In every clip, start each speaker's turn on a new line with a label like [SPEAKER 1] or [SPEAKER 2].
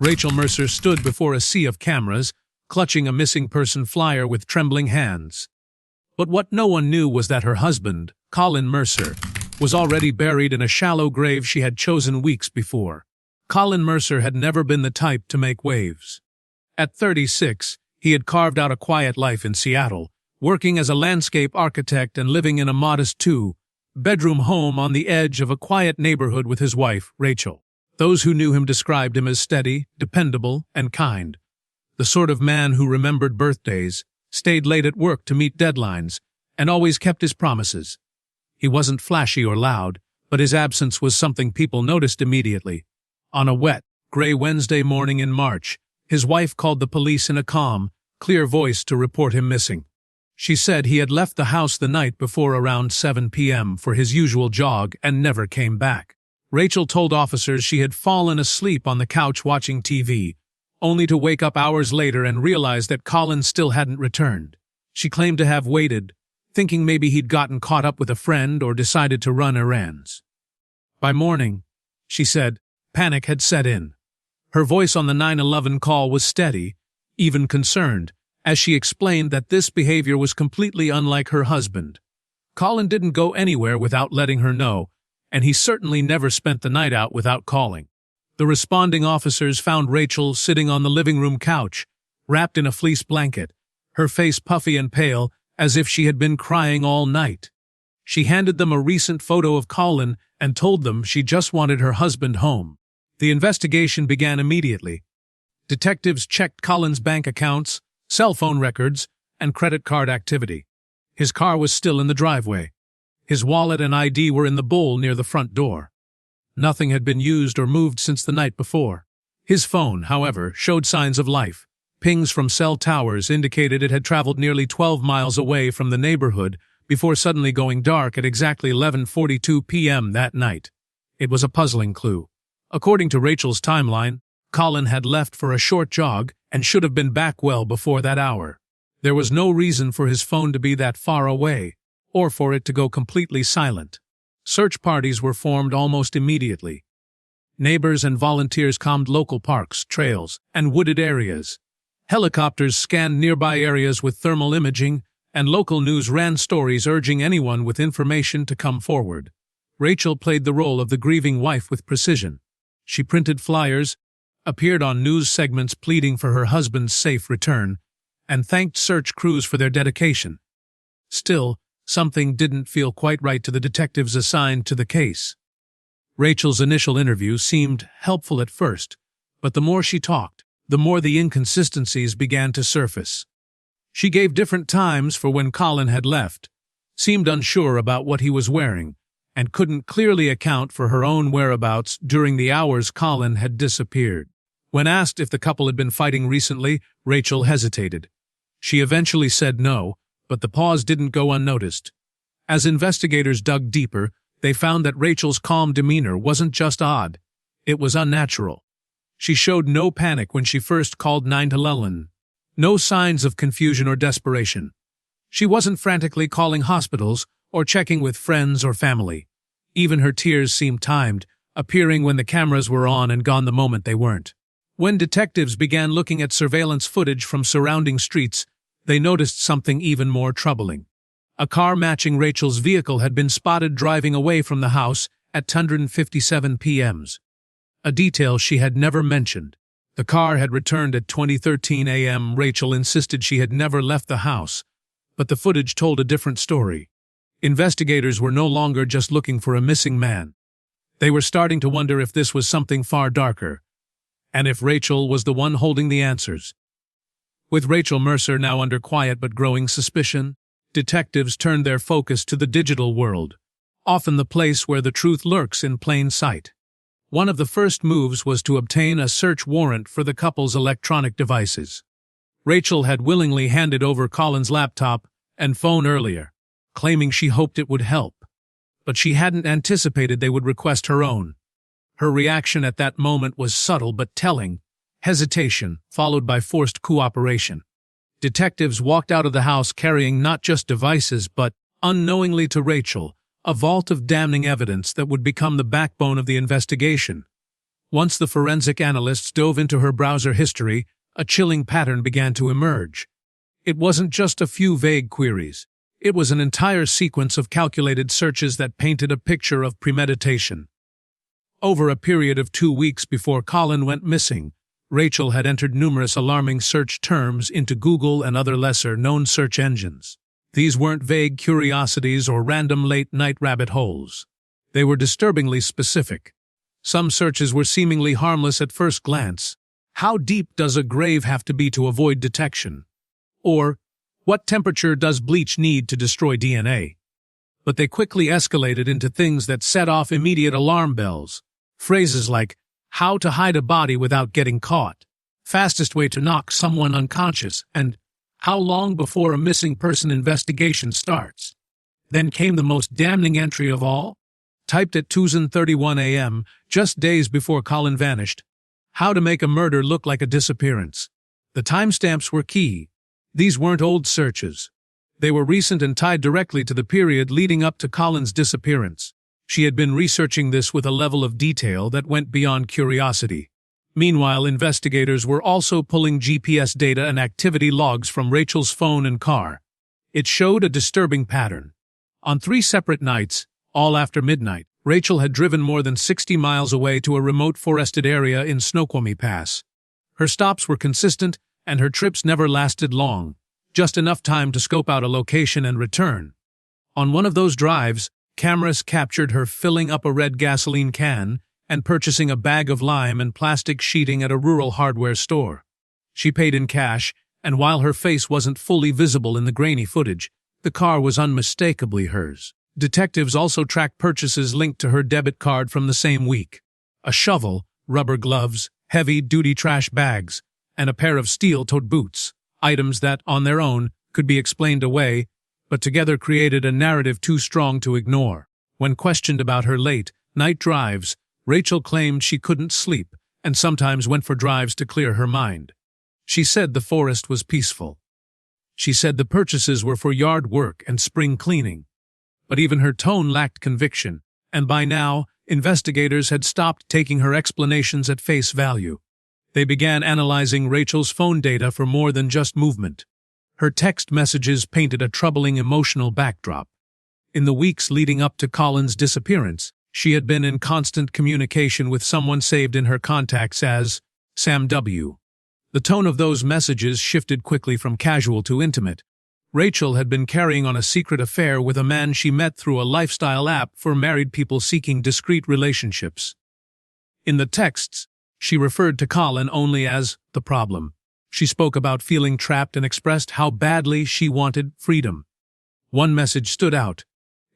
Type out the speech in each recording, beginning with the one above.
[SPEAKER 1] Rachel Mercer stood before a sea of cameras, clutching a missing person flyer with trembling hands. But what no one knew was that her husband, Colin Mercer, was already buried in a shallow grave she had chosen weeks before. Colin Mercer had never been the type to make waves. At 36, he had carved out a quiet life in Seattle, working as a landscape architect and living in a modest two-bedroom home on the edge of a quiet neighborhood with his wife, Rachel. Those who knew him described him as steady, dependable, and kind. The sort of man who remembered birthdays, stayed late at work to meet deadlines, and always kept his promises. He wasn't flashy or loud, but his absence was something people noticed immediately. On a wet, gray Wednesday morning in March, his wife called the police in a calm, clear voice to report him missing. She said he had left the house the night before around 7 p.m. for his usual jog and never came back. Rachel told officers she had fallen asleep on the couch watching TV, only to wake up hours later and realize that Colin still hadn't returned. She claimed to have waited, thinking maybe he'd gotten caught up with a friend or decided to run errands. By morning, she said, panic had set in. Her voice on the 911 call was steady, even concerned, as she explained that this behavior was completely unlike her husband. Colin didn't go anywhere without letting her know, and he certainly never spent the night out without calling. The responding officers found Rachel sitting on the living room couch, wrapped in a fleece blanket, her face puffy and pale, as if she had been crying all night. She handed them a recent photo of Colin and told them she just wanted her husband home. The investigation began immediately. Detectives checked Colin's bank accounts, cell phone records, and credit card activity. His car was still in the driveway. His wallet and ID were in the bowl near the front door. Nothing had been used or moved since the night before. His phone, however, showed signs of life. Pings from cell towers indicated it had traveled nearly 12 miles away from the neighborhood before suddenly going dark at exactly 11:42 p.m. that night. It was a puzzling clue. According to Rachel's timeline, Colin had left for a short jog and should have been back well before that hour. There was no reason for his phone to be that far away, or for it to go completely silent. Search parties were formed almost immediately. Neighbors and volunteers combed local parks, trails, and wooded areas. Helicopters scanned nearby areas with thermal imaging, and local news ran stories urging anyone with information to come forward. Rachel played the role of the grieving wife with precision. She printed flyers, appeared on news segments pleading for her husband's safe return, and thanked search crews for their dedication. Still, something didn't feel quite right to the detectives assigned to the case. Rachel's initial interview seemed helpful at first, but the more she talked, the more the inconsistencies began to surface. She gave different times for when Colin had left, seemed unsure about what he was wearing, and couldn't clearly account for her own whereabouts during the hours Colin had disappeared. When asked if the couple had been fighting recently, Rachel hesitated. She eventually said no, but the pause didn't go unnoticed. As investigators dug deeper, they found that Rachel's calm demeanor wasn't just odd, it was unnatural. She showed no panic when she first called 911. No signs of confusion or desperation. She wasn't frantically calling hospitals or checking with friends or family. Even her tears seemed timed, appearing when the cameras were on and gone the moment they weren't. When detectives began looking at surveillance footage from surrounding streets, they noticed something even more troubling. A car matching Rachel's vehicle had been spotted driving away from the house at 10:57 p.m. A detail she had never mentioned. The car had returned at 20:13 a.m. Rachel insisted she had never left the house, but the footage told a different story. Investigators were no longer just looking for a missing man. They were starting to wonder if this was something far darker, and if Rachel was the one holding the answers. With Rachel Mercer now under quiet but growing suspicion, detectives turned their focus to the digital world, often the place where the truth lurks in plain sight. One of the first moves was to obtain a search warrant for the couple's electronic devices. Rachel had willingly handed over Colin's laptop and phone earlier, claiming she hoped it would help. But she hadn't anticipated they would request her own. Her reaction at that moment was subtle but telling: hesitation, followed by forced cooperation. Detectives walked out of the house carrying not just devices but, unknowingly to Rachel, a vault of damning evidence that would become the backbone of the investigation. Once the forensic analysts dove into her browser history, a chilling pattern began to emerge. It wasn't just a few vague queries. It was an entire sequence of calculated searches that painted a picture of premeditation. Over a period of 2 weeks before Colin went missing, Rachel had entered numerous alarming search terms into Google and other lesser-known search engines. These weren't vague curiosities or random late-night rabbit holes. They were disturbingly specific. Some searches were seemingly harmless at first glance. How deep does a grave have to be to avoid detection? Or, what temperature does bleach need to destroy DNA? But they quickly escalated into things that set off immediate alarm bells. Phrases like, how to hide a body without getting caught, fastest way to knock someone unconscious, and how long before a missing person investigation starts. Then came the most damning entry of all, typed at 2:31 a.m., just days before Colin vanished. How to make a murder look like a disappearance. The timestamps were key. These weren't old searches. They were recent and tied directly to the period leading up to Colin's disappearance. She had been researching this with a level of detail that went beyond curiosity. Meanwhile, investigators were also pulling GPS data and activity logs from Rachel's phone and car. It showed a disturbing pattern. On 3 separate nights, all after midnight, Rachel had driven more than 60 miles away to a remote forested area in Snoqualmie Pass. Her stops were consistent, and her trips never lasted long, just enough time to scope out a location and return. On one of those drives, cameras captured her filling up a red gasoline can and purchasing a bag of lime and plastic sheeting at a rural hardware store. She paid in cash, and while her face wasn't fully visible in the grainy footage, the car was unmistakably hers. Detectives also tracked purchases linked to her debit card from the same week. A shovel, rubber gloves, heavy-duty trash bags, and a pair of steel-toed boots, items that, on their own, could be explained away, but together created a narrative too strong to ignore. When questioned about her late-night drives, Rachel claimed she couldn't sleep and sometimes went for drives to clear her mind. She said the forest was peaceful. She said the purchases were for yard work and spring cleaning. But even her tone lacked conviction, and by now, investigators had stopped taking her explanations at face value. They began analyzing Rachel's phone data for more than just movement. Her text messages painted a troubling emotional backdrop. In the weeks leading up to Colin's disappearance, she had been in constant communication with someone saved in her contacts as Sam W. The tone of those messages shifted quickly from casual to intimate. Rachel had been carrying on a secret affair with a man she met through a lifestyle app for married people seeking discreet relationships. In the texts, she referred to Colin only as the problem. She spoke about feeling trapped and expressed how badly she wanted freedom. One message stood out.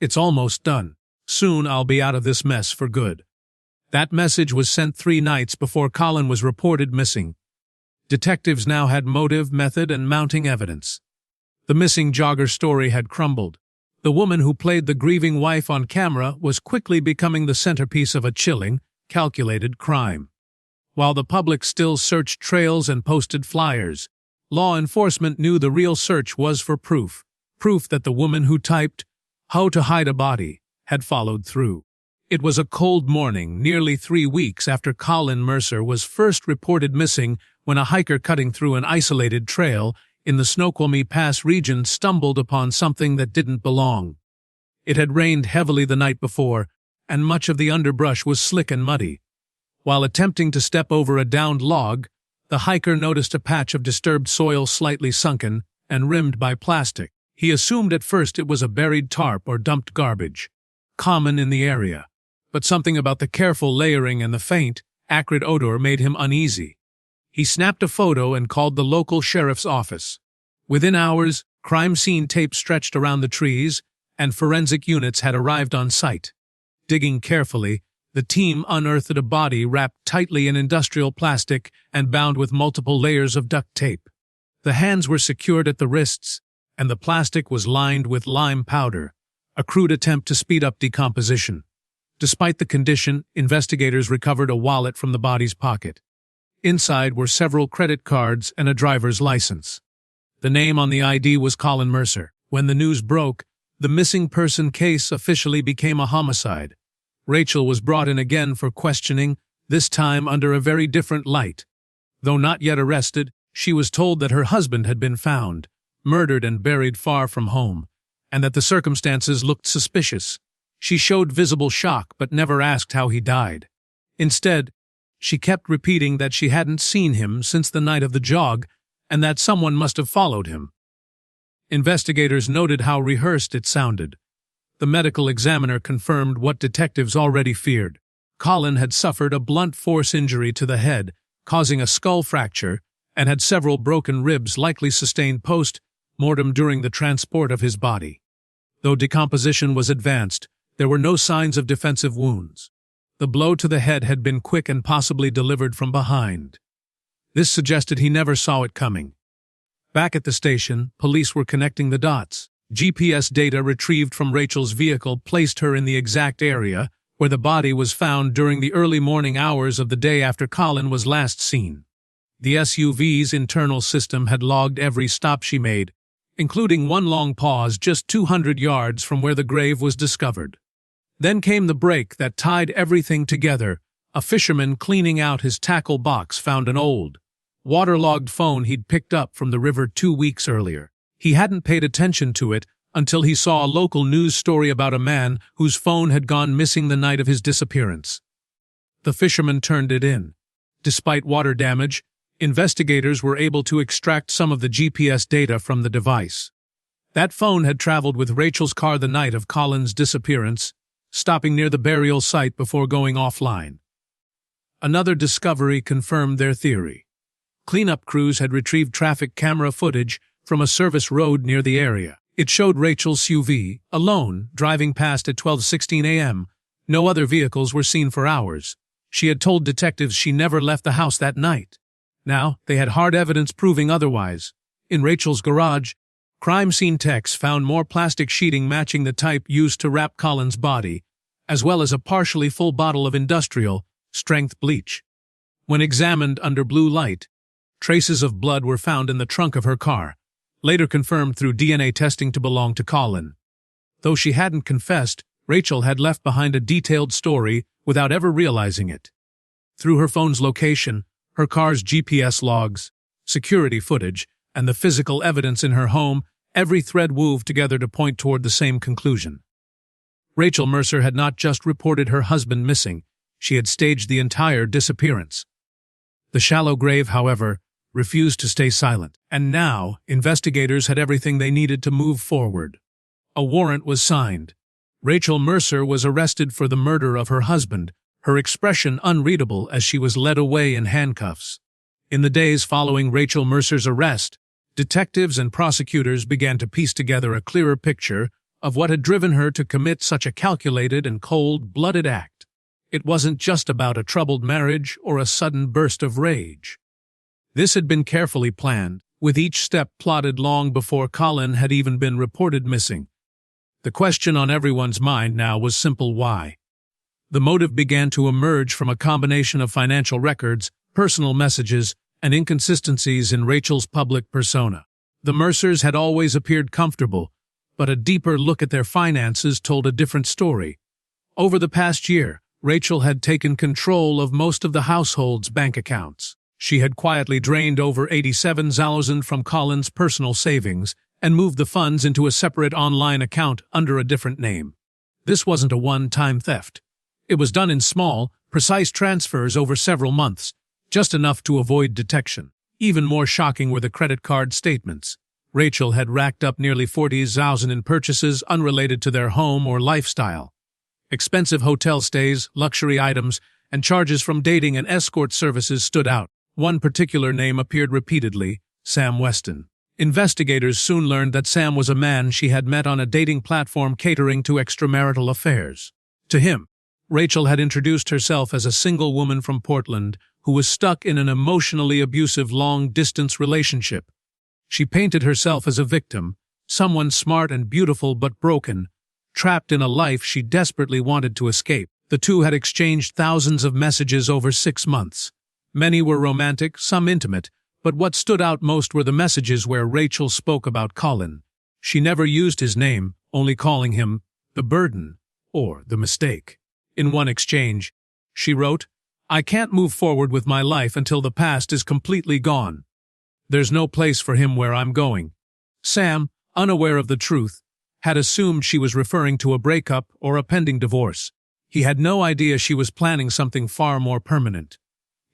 [SPEAKER 1] It's almost done. Soon I'll be out of this mess for good. That message was sent 3 nights before Colin was reported missing. Detectives now had motive, method, and mounting evidence. The missing jogger story had crumbled. The woman who played the grieving wife on camera was quickly becoming the centerpiece of a chilling, calculated crime. While the public still searched trails and posted flyers, law enforcement knew the real search was for proof that the woman who typed, "How to hide a body," had followed through. It was a cold morning, nearly 3 weeks after Colin Mercer was first reported missing, when a hiker cutting through an isolated trail in the Snoqualmie Pass region stumbled upon something that didn't belong. It had rained heavily the night before, and much of the underbrush was slick and muddy. While attempting to step over a downed log, the hiker noticed a patch of disturbed soil slightly sunken and rimmed by plastic. He assumed at first it was a buried tarp or dumped garbage, common in the area. But something about the careful layering and the faint, acrid odor made him uneasy. He snapped a photo and called the local sheriff's office. Within hours, crime scene tape stretched around the trees, and forensic units had arrived on site. Digging carefully, the team unearthed a body wrapped tightly in industrial plastic and bound with multiple layers of duct tape. The hands were secured at the wrists, and the plastic was lined with lime powder, a crude attempt to speed up decomposition. Despite the condition, investigators recovered a wallet from the body's pocket. Inside were several credit cards and a driver's license. The name on the ID was Colin Mercer. When the news broke, the missing person case officially became a homicide. Rachel was brought in again for questioning, this time under a very different light. Though not yet arrested, she was told that her husband had been found, murdered and buried far from home, and that the circumstances looked suspicious. She showed visible shock but never asked how he died. Instead, she kept repeating that she hadn't seen him since the night of the jog and that someone must have followed him. Investigators noted how rehearsed it sounded. The medical examiner confirmed what detectives already feared. Colin had suffered a blunt force injury to the head, causing a skull fracture, and had several broken ribs likely sustained post-mortem during the transport of his body. Though decomposition was advanced, there were no signs of defensive wounds. The blow to the head had been quick and possibly delivered from behind. This suggested he never saw it coming. Back at the station, police were connecting the dots. GPS data retrieved from Rachel's vehicle placed her in the exact area where the body was found during the early morning hours of the day after Colin was last seen. The SUV's internal system had logged every stop she made, including one long pause just 200 yards from where the grave was discovered. Then came the break that tied everything together. A fisherman cleaning out his tackle box found an old, waterlogged phone he'd picked up from the river 2 weeks earlier. He hadn't paid attention to it until he saw a local news story about a man whose phone had gone missing the night of his disappearance. The fisherman turned it in. Despite water damage, investigators were able to extract some of the GPS data from the device. That phone had traveled with Rachel's car the night of Colin's disappearance, stopping near the burial site before going offline. Another discovery confirmed their theory. Cleanup crews had retrieved traffic camera footage from a service road near the area. It showed Rachel's SUV, alone, driving past at 12:16 a.m. No other vehicles were seen for hours. She had told detectives she never left the house that night. Now, they had hard evidence proving otherwise. In Rachel's garage, crime scene techs found more plastic sheeting matching the type used to wrap Colin's body, as well as a partially full bottle of industrial-strength bleach. When examined under blue light, traces of blood were found in the trunk of her car, later confirmed through DNA testing to belong to Colin. Though she hadn't confessed, Rachel had left behind a detailed story without ever realizing it. Through her phone's location, her car's GPS logs, security footage, and the physical evidence in her home, every thread wove together to point toward the same conclusion. Rachel Mercer had not just reported her husband missing, she had staged the entire disappearance. The shallow grave, however, refused to stay silent, and now investigators had everything they needed to move forward. A warrant was signed. Rachel Mercer was arrested for the murder of her husband, her expression unreadable as she was led away in handcuffs. In the days following Rachel Mercer's arrest, detectives and prosecutors began to piece together a clearer picture of what had driven her to commit such a calculated and cold-blooded act. It wasn't just about a troubled marriage or a sudden burst of rage. This had been carefully planned, with each step plotted long before Colin had even been reported missing. The question on everyone's mind now was simple: why? The motive began to emerge from a combination of financial records, personal messages, and inconsistencies in Rachel's public persona. The Mercers had always appeared comfortable, but a deeper look at their finances told a different story. Over the past year, Rachel had taken control of most of the household's bank accounts. She had quietly drained over $87,000 from Colin's personal savings and moved the funds into a separate online account under a different name. This wasn't a one-time theft. It was done in small, precise transfers over several months, just enough to avoid detection. Even more shocking were the credit card statements. Rachel had racked up nearly $40,000 in purchases unrelated to their home or lifestyle. Expensive hotel stays, luxury items, and charges from dating and escort services stood out. One particular name appeared repeatedly: Sam Weston. Investigators soon learned that Sam was a man she had met on a dating platform catering to extramarital affairs. To him, Rachel had introduced herself as a single woman from Portland who was stuck in an emotionally abusive long-distance relationship. She painted herself as a victim, someone smart and beautiful but broken, trapped in a life she desperately wanted to escape. The two had exchanged thousands of messages over 6 months. Many were romantic, some intimate, but what stood out most were the messages where Rachel spoke about Colin. She never used his name, only calling him the burden or the mistake. In one exchange, she wrote, I can't move forward with my life until the past is completely gone. There's no place for him where I'm going." Sam, unaware of the truth, had assumed she was referring to a breakup or a pending divorce. He had no idea she was planning something far more permanent.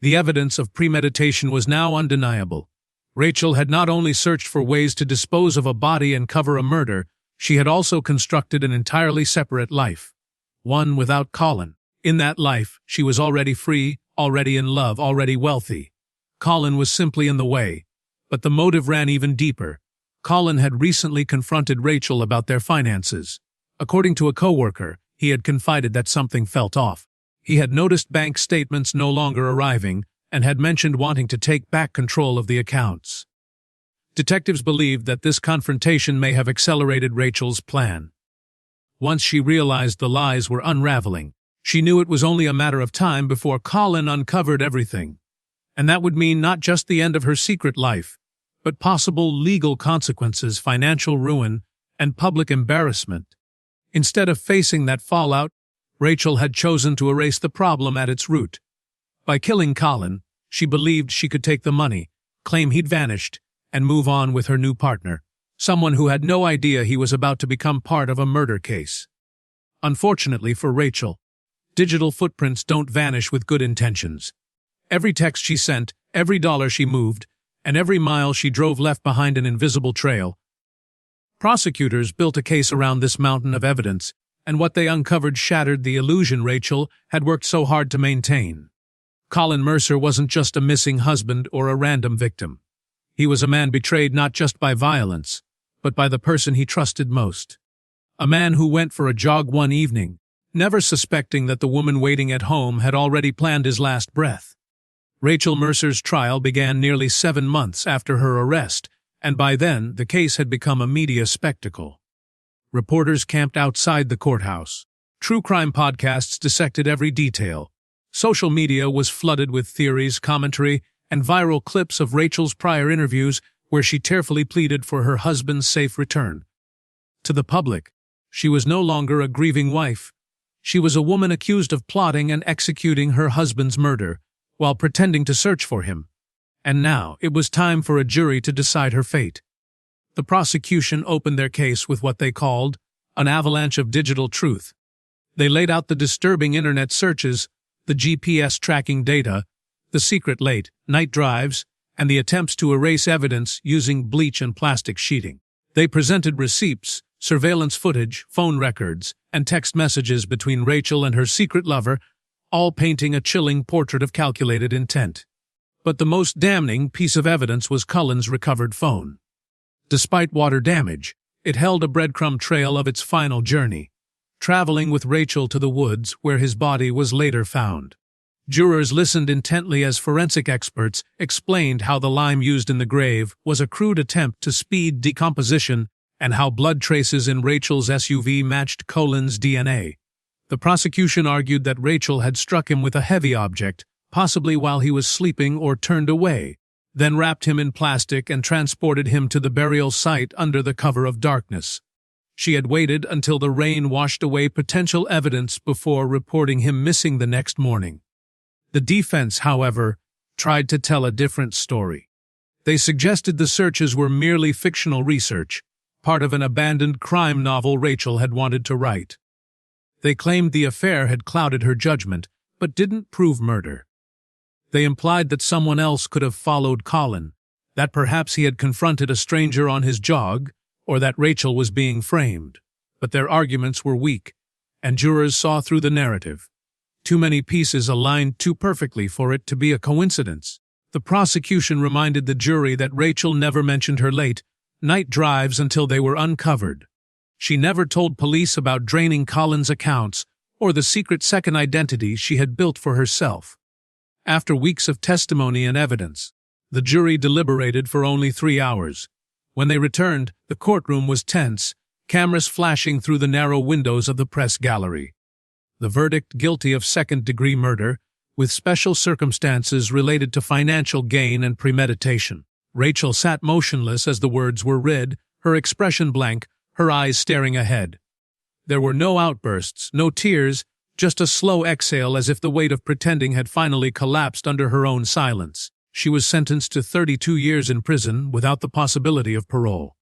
[SPEAKER 1] The evidence of premeditation was now undeniable. Rachel had not only searched for ways to dispose of a body and cover a murder, she had also constructed an entirely separate life. One without Colin. In that life, she was already free, already in love, already wealthy. Colin was simply in the way. But the motive ran even deeper. Colin had recently confronted Rachel about their finances. According to a coworker, he had confided that something felt off. He had noticed bank statements no longer arriving and had mentioned wanting to take back control of the accounts. Detectives believed that this confrontation may have accelerated Rachel's plan. Once she realized the lies were unraveling, she knew it was only a matter of time before Colin uncovered everything. And that would mean not just the end of her secret life, but possible legal consequences, financial ruin, and public embarrassment. Instead of facing that fallout, Rachel had chosen to erase the problem at its root. By killing Colin, she believed she could take the money, claim he'd vanished, and move on with her new partner, someone who had no idea he was about to become part of a murder case. Unfortunately for Rachel, digital footprints don't vanish with good intentions. Every text she sent, every dollar she moved, and every mile she drove left behind an invisible trail. Prosecutors built a case around this mountain of evidence, and what they uncovered shattered the illusion Rachel had worked so hard to maintain. Colin Mercer wasn't just a missing husband or a random victim. He was a man betrayed not just by violence, but by the person he trusted most. A man who went for a jog one evening, never suspecting that the woman waiting at home had already planned his last breath. Rachel Mercer's trial began nearly 7 months after her arrest, and by then the case had become a media spectacle. Reporters camped outside the courthouse. True crime podcasts dissected every detail. Social media was flooded with theories, commentary, and viral clips of Rachel's prior interviews where she tearfully pleaded for her husband's safe return. To the public, she was no longer a grieving wife. She was a woman accused of plotting and executing her husband's murder, while pretending to search for him. And now it was time for a jury to decide her fate. The prosecution opened their case with what they called an avalanche of digital truth. They laid out the disturbing internet searches, the GPS tracking data, the secret late-night drives, and the attempts to erase evidence using bleach and plastic sheeting. They presented receipts, surveillance footage, phone records, and text messages between Rachel and her secret lover, all painting a chilling portrait of calculated intent. But the most damning piece of evidence was Colin's recovered phone. Despite water damage, it held a breadcrumb trail of its final journey, traveling with Rachel to the woods where his body was later found. Jurors listened intently as forensic experts explained how the lime used in the grave was a crude attempt to speed decomposition and how blood traces in Rachel's SUV matched Colin's DNA. The prosecution argued that Rachel had struck him with a heavy object, possibly while he was sleeping or turned away, then wrapped him in plastic and transported him to the burial site under the cover of darkness. She had waited until the rain washed away potential evidence before reporting him missing the next morning. The defense, however, tried to tell a different story. They suggested the searches were merely fictional research, part of an abandoned crime novel Rachel had wanted to write. They claimed the affair had clouded her judgment, but didn't prove murder. They implied that someone else could have followed Colin, that perhaps he had confronted a stranger on his jog, or that Rachel was being framed. But their arguments were weak, and jurors saw through the narrative. Too many pieces aligned too perfectly for it to be a coincidence. The prosecution reminded the jury that Rachel never mentioned her late-night drives until they were uncovered. She never told police about draining Colin's accounts or the secret second identity she had built for herself. After weeks of testimony and evidence, the jury deliberated for only 3 hours. When they returned, the courtroom was tense, cameras flashing through the narrow windows of the press gallery. The verdict: guilty of second-degree murder, with special circumstances related to financial gain and premeditation. Rachel sat motionless as the words were read, her expression blank, her eyes staring ahead. There were no outbursts, no tears, just a slow exhale as if the weight of pretending had finally collapsed under her own silence. She was sentenced to 32 years in prison without the possibility of parole.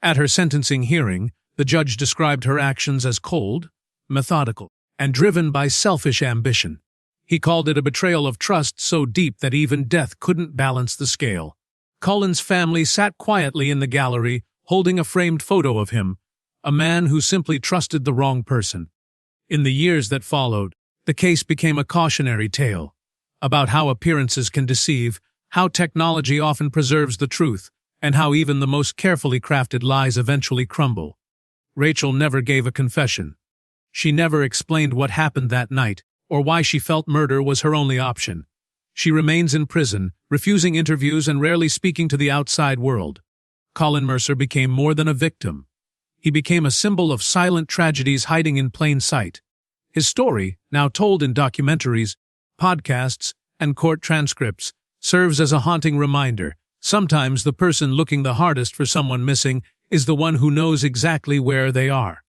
[SPEAKER 1] At her sentencing hearing, the judge described her actions as cold, methodical, and driven by selfish ambition. He called it a betrayal of trust so deep that even death couldn't balance the scale. Colin's family sat quietly in the gallery, holding a framed photo of him, a man who simply trusted the wrong person. In the years that followed, the case became a cautionary tale about how appearances can deceive, how technology often preserves the truth, and how even the most carefully crafted lies eventually crumble. Rachel never gave a confession. She never explained what happened that night, or why she felt murder was her only option. She remains in prison, refusing interviews and rarely speaking to the outside world. Colin Mercer became more than a victim. He became a symbol of silent tragedies hiding in plain sight. His story, now told in documentaries, podcasts, and court transcripts, serves as a haunting reminder. Sometimes the person looking the hardest for someone missing is the one who knows exactly where they are.